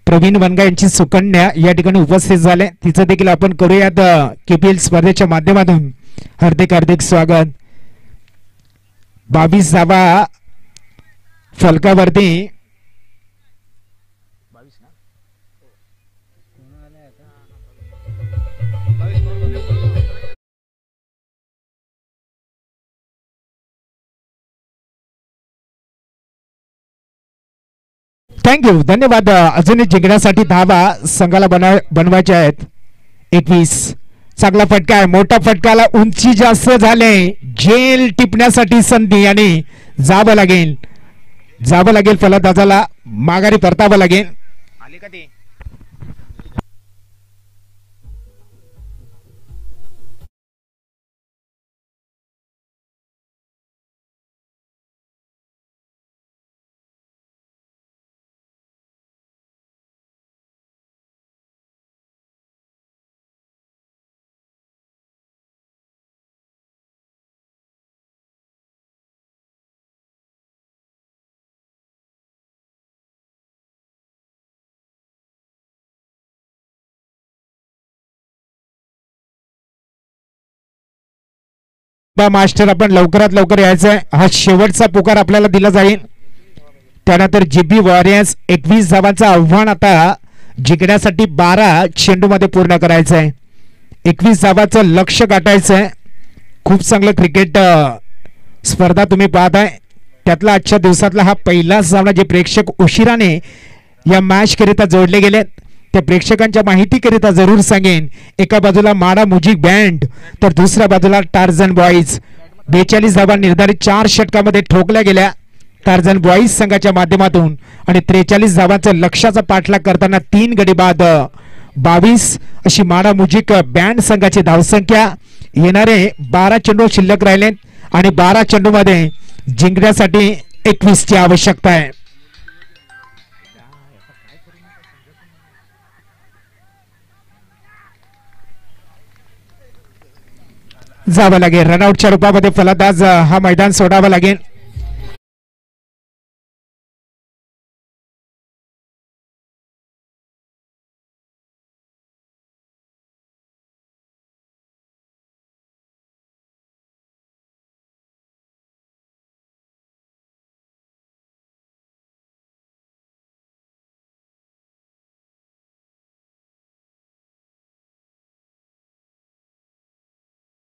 प्रवीण वनगा यांची सुकन्या या ठिकाणी उपस्थित झाले. तिचं देखील आपण करूयात KPL स्पर्धेच्या माध्यमातून हार्दिक हार्दिक स्वागत. 22 धावा फलकावरती. थँक्यू धन्यवाद. अजूनही जिंकण्यासाठी धावा संघाला बनवायचे आहेत. 21. चांगला फटका आहे. मोठा फटकाला उंची जास्त झाले. जेल टिपण्यासाठी संधी आणि जावं लागेल फलंदाजाला माघारी परतावं लागेल. मास्टर आपण लवकरात लवकर यायचंय. हा शेवटचा पुकार आपल्याला दिला जाईल. त्यानंतर जीबी वॉरियर्स 21 धावांचं आव्हान आता जिंकण्यासाठी 12 चेंडूमध्ये पूर्ण करायचं आहे. 21 धावांचं लक्ष गाठायचंय. खूप चांगलं क्रिकेट स्पर्धा तुम्ही पाहताय. त्यातला आजच्या दिवसातला हा पहिला सामना. जे प्रेक्षक उशिराने या मॅच करिता जोडले गेलेत त्या प्रेक्षकांच्या माहितीकरिता जरूर सांगेन. एका बाजूला माडा म्युझिक बँड तर दुसऱ्या बाजूला टार्झन बॉईज. 42 धावा निर्धारित 4 षटकामध्ये ठोकल्या गेल्या टार्झन बॉईज संघाच्या माध्यमातून आणि 43 धावांचं लक्ष्याचा पाठलाग करताना 3 गडी बाद 22 अशी माडा म्युझिक बँड संघाची धावसंख्या. येणारे 12 चेंडू शिल्लक राहिले आणि 12 चेंडूमध्ये जिंकण्यासाठी 21 ची आवश्यकता आहे. जावं लागेल. रनआउटच्या रूपामध्ये फलंदाज हा मैदान सोडावं लागेल.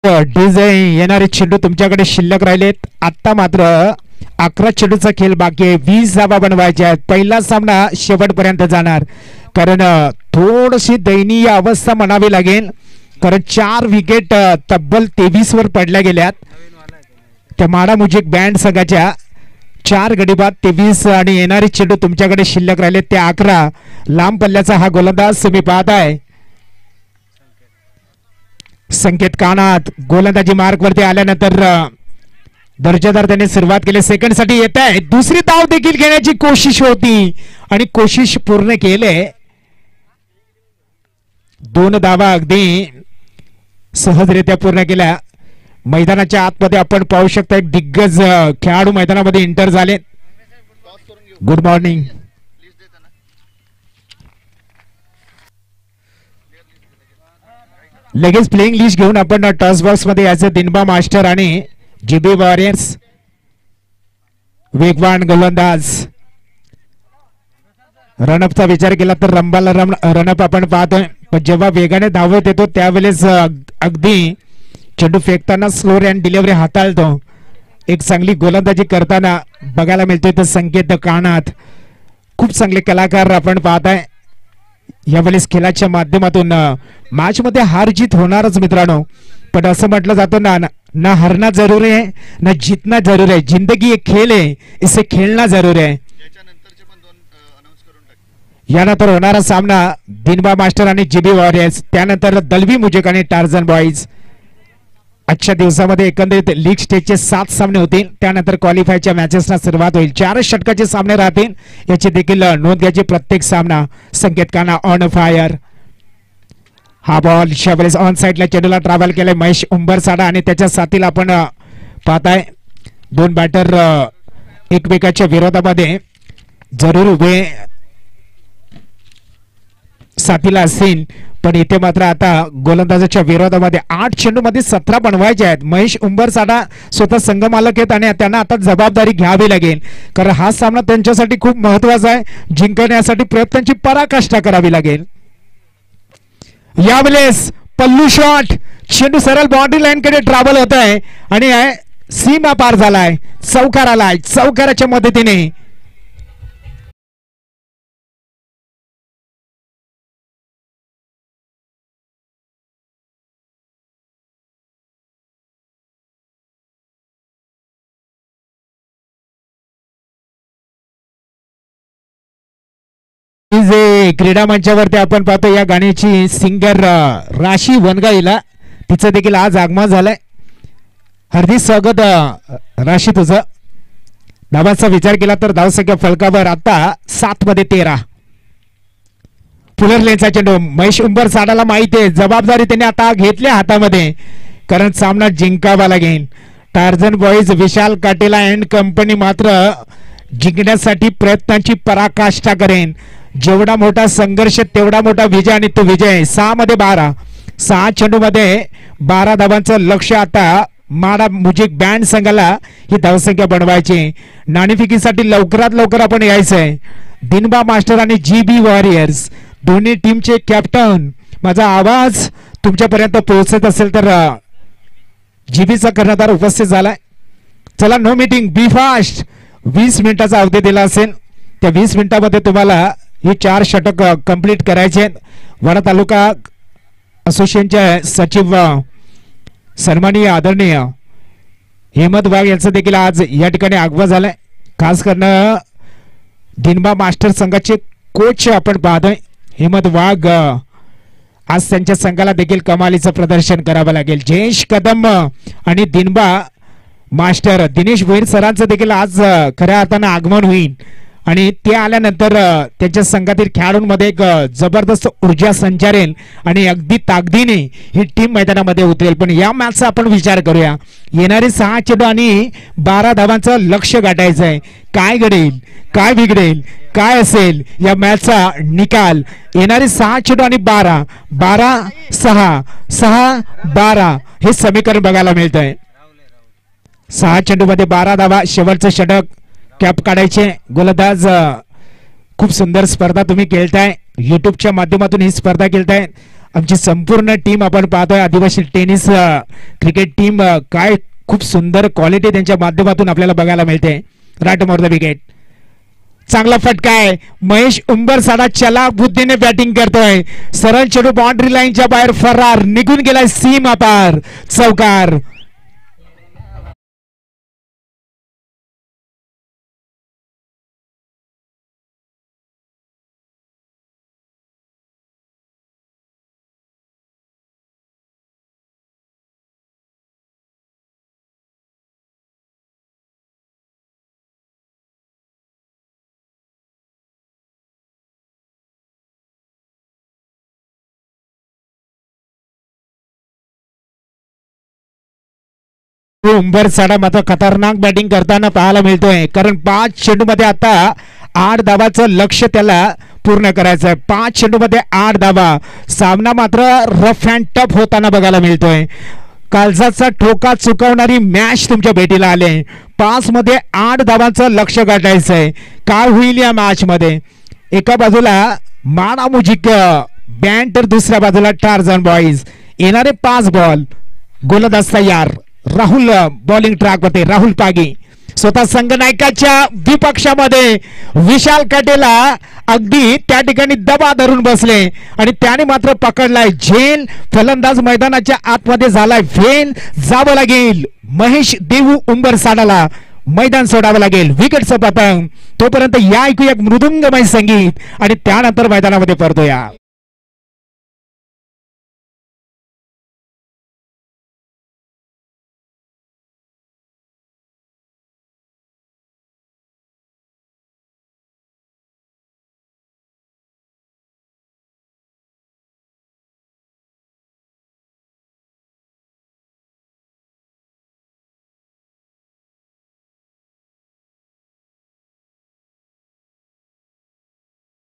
डीजे येणारे चेंडू तुमच्याकडे शिल्लक राहिलेत. आता मात्र 11 चेंडूचा खेळ बाकी आहे. 20 धावा बनवायच्या आहेत. पहिला सामना शेवटपर्यंत जाणार. कारण थोडीशी दयनीय अवस्था म्हणावी लागेल. कारण 4 विकेट तब्बल 23 वर पडल्या गेल्यात त्या माडा म्युझिक बँड संघाच्या. 4 गडी बाद 23 आणि येणारे चेंडू तुमच्याकडे शिल्लक राहिलेत ते 11. लांब पल्ल्याचा हा गोलंदाज तुम्ही पाहताय संकेत कानात. गोलंदाजी मार्क वरती आल्यानंतर दर्जेदार त्याने सुरुवात केली. सेकंड साठी येत आहे. दुसरी धाव देखील घेण्याची कोशिश होती आणि कोशिश पूर्ण केले. 2 धावा अगदी सहजरित्या पूर्ण केल्या. मैदानाच्या आतमध्ये आपण पाहू शकता एक दिग्गज खेळाडू मैदानामध्ये एंटर झाले. Good morning. लगेच प्लेइंग लिस्ट घेऊन आपण टॉस बॉक्स मध्ये यायचं. दिनबा मास्टर आणि जीबी वॉरियर्स. वेगवान गोलंदाज. रनअपचा विचार केला तर रंबाला रनअप आपण पाहतोय. पण जेव्हा वेगाने धावत येतो त्यावेळेस अगदी चेंडू फेकताना स्लो रन डिलिव्हरी हाताळतो. एक चांगली गोलंदाजी करताना बघायला मिळतोय. तर संकेत कानात खूप चांगले कलाकार आपण पाहताय. यावेळेस खेळाच्या माध्यमातून मॅच मध्ये हार जीत होणारच मित्रांनो. पण असं म्हटलं जातं ना हारना जरूरी है ना जीतना जरूर है. जिंदगी एक खेल है, इसे खेलना जरूर है. यानंतर होणारा सामना दिनबा मास्टर आणि जीबी वॉरियर्स. त्यानंतर दलवी म्युझिक आणि टार्झन बॉईज. आजच्या दिवसामध्ये एकंदरीत लीग स्टेजचे 7 सामने होतील. त्यानंतर क्वालिफायच्या मॅचेसना सुरुवात होईल. 4 षटकाचे सामने राहतील. याची देखील नोंद घ्यायची. प्रत्येक सामना संकेत काना ऑन फायर. हा बॉल यावेळेस ऑन साइडला चेंडूला ट्रॅव्हल केलाय महेश उंबरसाडा आणि त्याच्या साथीला आपण पाहताय 2 बॅटर एकमेकाच्या विरोधामध्ये जरूर उभे साथीला असतील. पण इथे मात्र आता गोलंदाजाच्या विरोधामध्ये 8 चेंडू मध्ये 17 बनवायचे आहेत. महेश उंबरसाडा स्वतः संघ मालक आहेत आणि त्यांना आता जबाबदारी घ्यावी लागेल. कारण हा सामना त्यांच्यासाठी खूप महत्वाचा आहे. जिंकण्यासाठी प्रयत्नांची पराकाष्ठा करावी लागेल. यावेळेस पल्लू शॉट. चेंडू सरळ बाउंड्री लाईन कडे ट्रॅव्हल होत आहे आणि सीमा पार झालाय. चौकार आलाय. चौकाराच्या मदतीने जे क्रीडा मंचावरती आपण पाहतो या गाण्याची सिंगर राशी वनगाईला तिचं देखील आज आगमन झालंय. हार्दिक स्वागत राशी तुझं. धावांचा विचार केला तर धावसंख्या फलकावर आता 7 मध्ये 13. पुलरलेनचा चेंडू. महेश उंबरसाडाला माहिती आहे जबाबदारी त्याने आता घेतल्या हातामध्ये. कारण सामना जिंकावा लागेल. टार्झन बॉईज विशाल काटेला अँड कंपनी मात्र जिंकण्यासाठी प्रयत्नांची पराकाष्ठा करेन. जेवढा मोठा संघर्ष तेवढा मोठा विजय आणि तो विजय. 6 मध्ये 12. 6 चेंडू मध्ये 12 धावांचं लक्ष आता माडा मुजिक बँड संघाला ही धावसंख्या बनवायची. नाणेफेकीसाठी लवकरात लवकर आपण यायचंय. दिनबा मास्टर आणि GB वॉरियर्स दोन्ही टीमचे कॅप्टन, माझा आवाज तुमच्यापर्यंत पोहोचत असेल तर जीबीचा कर्णधार उपस्थित झालाय. चला, नो मीटिंग, बी फास्ट. 20 मिनिटाचा अवधी दिला असेल, त्या 20 मिनिटामध्ये तुम्हाला ही 4 षटक कंप्लीट करायचे आहेत. वाडा तालुका असोसिएशनचे सचिव सन्माननीय आदरणीय हेमंत वाघ यांचं देखील आज या ठिकाणी आगमन झालंय. खास करणं दिनबा मास्टर संघाचे कोच आपण पाहतोय हेमंत वाघ. आज त्यांच्या संघाला देखील कमालीचं प्रदर्शन करावं लागेल. जयेश कदम आणि दिनबा मास्टर दिनेश भोईर सरांचं देखील आज खऱ्या अर्थानं आगमन होईल आणि ते आल्यानंतर त्यांच्या संघातील खेळाडूंमध्ये एक जबरदस्त ऊर्जा संचारेल आणि अगदी ताकदीने ही टीम मैदानामध्ये उतरेल. पण या मॅचचा आपण विचार करूया. येणारे 6 चेंडू आणि 12 धावांचं लक्ष गाठायचं आहे. काय घडेल, काय बिघडेल, काय असेल या मॅचचा निकाल. येणारे 6 चेंडू आणि 12, 12, 6, 6, 12 हे समीकरण बघायला मिळतंय. 6 चेंडूमध्ये 12 धावा, शेवटचं षटक, कॅप काढायचे. गोलंदाज खूप सुंदर स्पर्धा तुम्ही खेळताय. युट्यूबच्या माध्यमातून ही स्पर्धा खेळताय. आमची संपूर्ण टीम आपण पाहतोय. आदिवासी टेनिस क्रिकेट टीम, काय खूप सुंदर क्वालिटी त्यांच्या माध्यमातून आपल्याला बघायला मिळते. Right more the wicket. चांगला फटका आहे. महेश उंबरसाडा चला बुद्धीने बॅटिंग करतोय. सरळ चेंडू बाउंड्री लाईनच्या बाहेर फरार निघून गेलाय सीमा पार. चौकार. उंबरसाडा मात्र खतरनाक बॅटिंग करताना पाहायला मिळतोय. कारण 5 चेंडूमध्ये आता 8 धावाचं लक्ष त्याला पूर्ण करायचं आहे. 5 चेंडूमध्ये 8 धावा. सामना मात्र रफ अँड टफ होताना बघायला मिळतोय. कालजाचा ठोका चुकवणारी मॅच तुमच्या भेटीला आले. 5 मध्ये 8 धावांचं लक्ष गाठायचं आहे. काय होईल या मॅच मध्ये? एका बाजूला माडा मुजिक बँड तर दुसऱ्या बाजूला टार्झन बॉईज. येणारे 5 बॉल. गोलंदाज तयार. राहुल बॉलिंग ट्रॅक होते. राहुल पागी स्वतः संघनायकाच्या विपक्षामध्ये विशाल काटेला अगदी त्या ठिकाणी दबा धरून बसले आणि त्याने मात्र पकडलाय झेल. फलंदाज मैदानाच्या आतमध्ये झालाय फेल. जावं लागेल महेश देवू उंबरसाडाला. मैदान सोडावं लागेल. विकेटचं पतंग. तोपर्यंत या ऐकूया मृदुंगमय संगीत आणि त्यानंतर मैदानामध्ये परतूया.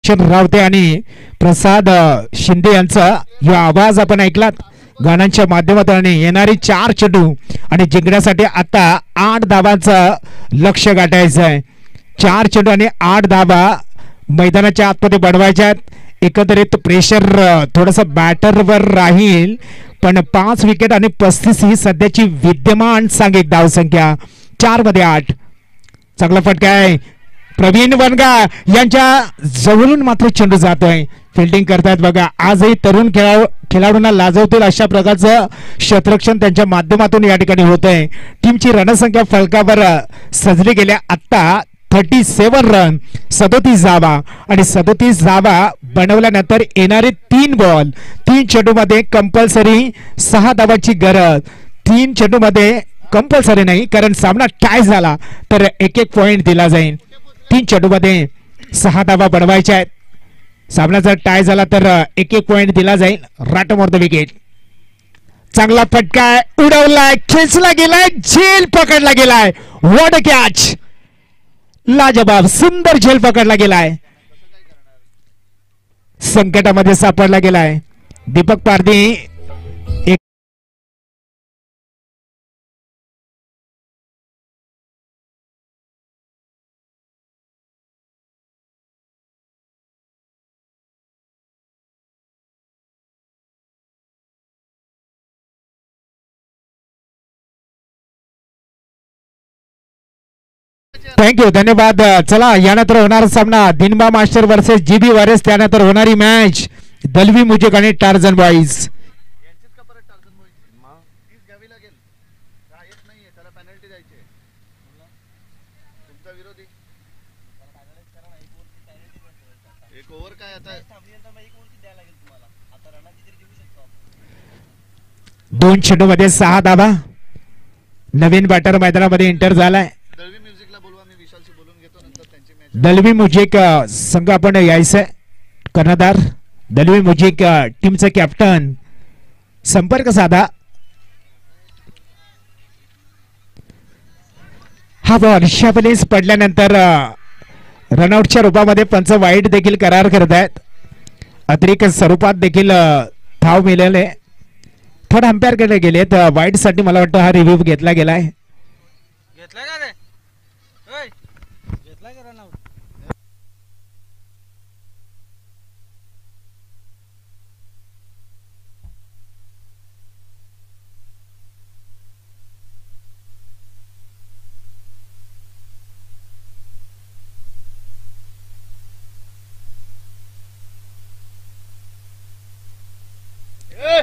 रावते आणि प्रसाद शिंदे यांचा हा आवाज आपण ऐकलात गाण्यांच्या माध्यमातून. आणि येणारी 4 चेंडू आणि जिंकण्यासाठी आता 8 धावांचं लक्ष गाठायचं आहे. 4 चेंडू आणि 8 धावा मैदानाच्या आतमध्ये बनवायच्या आहेत. एकंदरीत प्रेशर थोडंसं बॅटरवर राहील. पण 5 विकेट आणि 35 ही सध्याची विद्यमान सांघिक धावसंख्या. 4 मध्ये 8. चांगला फटका आहे. प्रवीण वनगा यांच्या जवळून मात्र चेंडू जातोय. फिल्डिंग करतायत बघा. आजही तरुण खेळाडूंना लाजवतील अशा प्रकारचं क्षेत्ररक्षण त्यांच्या माध्यमातून या ठिकाणी होतंय. टीमची रणसंख्या फलकावर सजली गेल्या आता 37 रन, 37 धावा आणि 37 धावा बनवल्यानंतर येणारे 3 बॉल. 3 चेंडूमध्ये कंपल्सरी 6 धावाची गरज. 3 चेंडूमध्ये कंपल्सरी नाही, कारण सामना टाय झाला तर 1-1 पॉइंट दिला जाईल. 3 चेंडूमध्ये 6 धावा बनवायच्या आहेत. सामना जर टाय झाला तर 1-1 पॉइंट दिला जाईल. Rot more the wicket. चांगला फटका उडवलाय, खेचला गेलाय, झेल पकडला गेलाय. What a catch. लाजवाब सुंदर झेल पकडला गेलाय. संकटामध्ये सापडला गेलाय. दीपक पारधी थँक्यू धन्यवाद. चला यानंतर होणारा सामना दिनबा मास्टर वर्सेस जीबी वॉरियर्स. त्यानंतर होणारी मॅच दलवी मुजिक आणि टार्झन बॉईज. दोन चेंडू मध्ये 6 धावा. नवीन बॅटर मैदानामध्ये एंटर झालाय. दलवी मुजिक संघ आपण यायचंय. कर्णधार दलवी मुजिक टीमचा कॅप्टन संपर्क साधा. हा बॉल शाबलेस पडल्यानंतर रनआउटच्या रूपामध्ये पंच वाईट देखील करार करत आहेत. अतिरिक्त स्वरूपात देखील धाव मिळाले. थोडं अंपायर कडे गेले तर वाईट साठी मला वाटतं हा रिव्ह्यू घेतला गेलाय.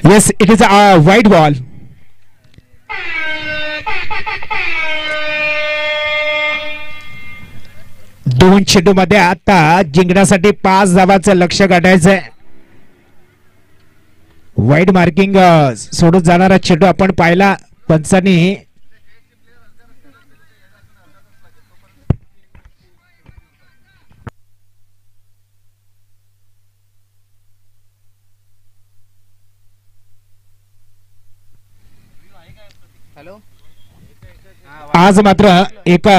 Yes, it is a white ball. दोन चेंडू मध्ये आता जिंकण्यासाठी 5 धावांचं लक्ष्य गाठायचंय. वाईट मार्किंग सोडून जाणारा चेंडू आपण पाहिला पंचांनी. आज मात्र एका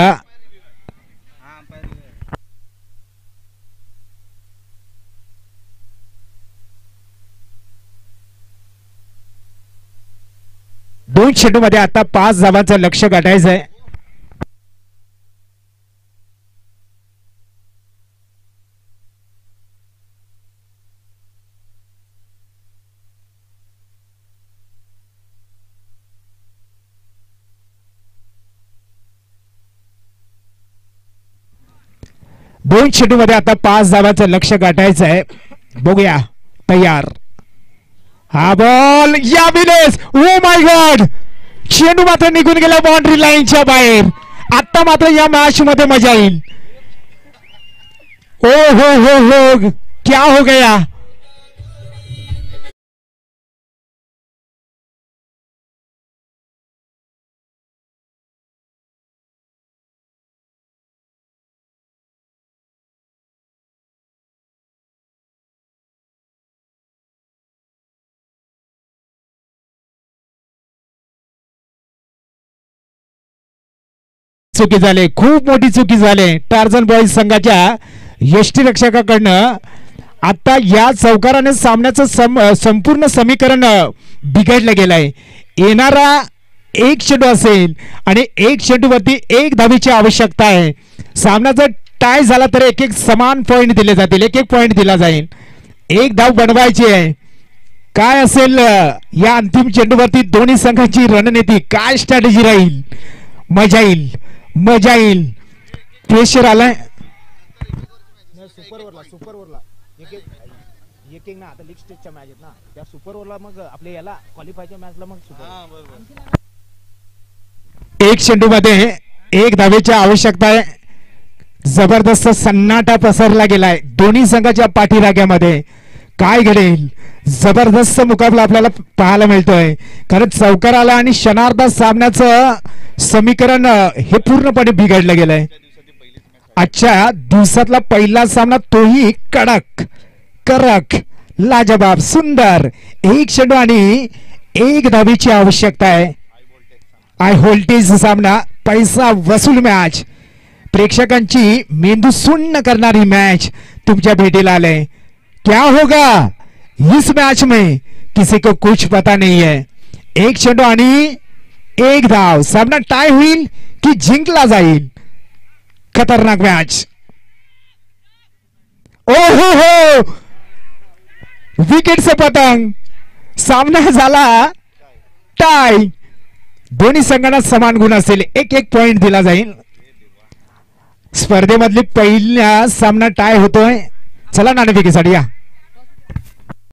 दोन चेंडू मध्ये आता 5 धावांचं लक्ष्य गाठायचंय. दोन चेंडू मध्ये आता 5 धावांचं लक्ष्य गाठायचं आहे. बघूया तयार. हा बॉल या विलेस. ओ माय गॉड, चेंडू मात्र निघून गेला बाउंड्री लाईनच्या बाहेर. आता मात्र या मॅच मध्ये मजा येईल. ओ हो क्या हो गया. चुकी झाले, खूप मोठी चुकी झाली टार्झन बॉईज संघाच्या यष्टीरक्षकाकडनं. आता या चौकाराने सामन्याचं संपूर्ण समीकरण बिघडलं गेलंय. येणारा एक चेंडू असेल आणि एक चेंडूवरती 1 धावेची आवश्यकता आहे. सामना जर टाय झाला तर एक समान पॉइंट दिले जातील. एक पॉइंट दिला जाईल. 1 धाव बनवायची आहे. काय असेल या अंतिम चेंडूवरती दोन्ही संघांची रणनीती, काय स्ट्रॅटेजी राहील. मजा येईल. प्रेशर आलाय. सुपर ओव्हरला एक ना आता लीग स्टेजच्या मॅच आहेत ना, त्या सुपर ओव्हरला मग आपल्या याला क्वालिफायच्या मॅचला मग एक चेंडू मध्ये 1 धावेची आवश्यकता आहे. जबरदस्त सन्नाटा पसरला गेलाय दोन्ही संघाच्या पाठीराग्यामध्ये. काय घडेल, जबरदस्त मुकाबला आपल्याला पाहायला मिळतोय. कारण चौकार आला आणि क्षणार्धात सामन्याचं समीकरण हे पूर्णपणे बिघडलं गेलंय. आजच्या दिवसातला पहिला सामना, तोही कडक लाजवाब सुंदर. 1 चेंडू आणि 1 धावेची आवश्यकता आहे. हाय व्होल्टेज सामना, पैसा वसूल मॅच, प्रेक्षकांची मेंदू सुन्न करणारी मॅच तुमच्या भेटीला आले. क्या होगा इस मैच में किसी को कुछ पता नहीं है. 1 चेंडू आणि 1 धाव. सामना टाय होईल की जिंकला जाईल. खतरनाक मॅच. ओ हो विकेट से पतंग. सामना झाला टाय. दोन्ही संघांना समान गुण असेल. 1 पॉइंट दिला जाईल. स्पर्धेमधली पहिला सामना टाय होतोय. चला नाणेफेकीसाठी या.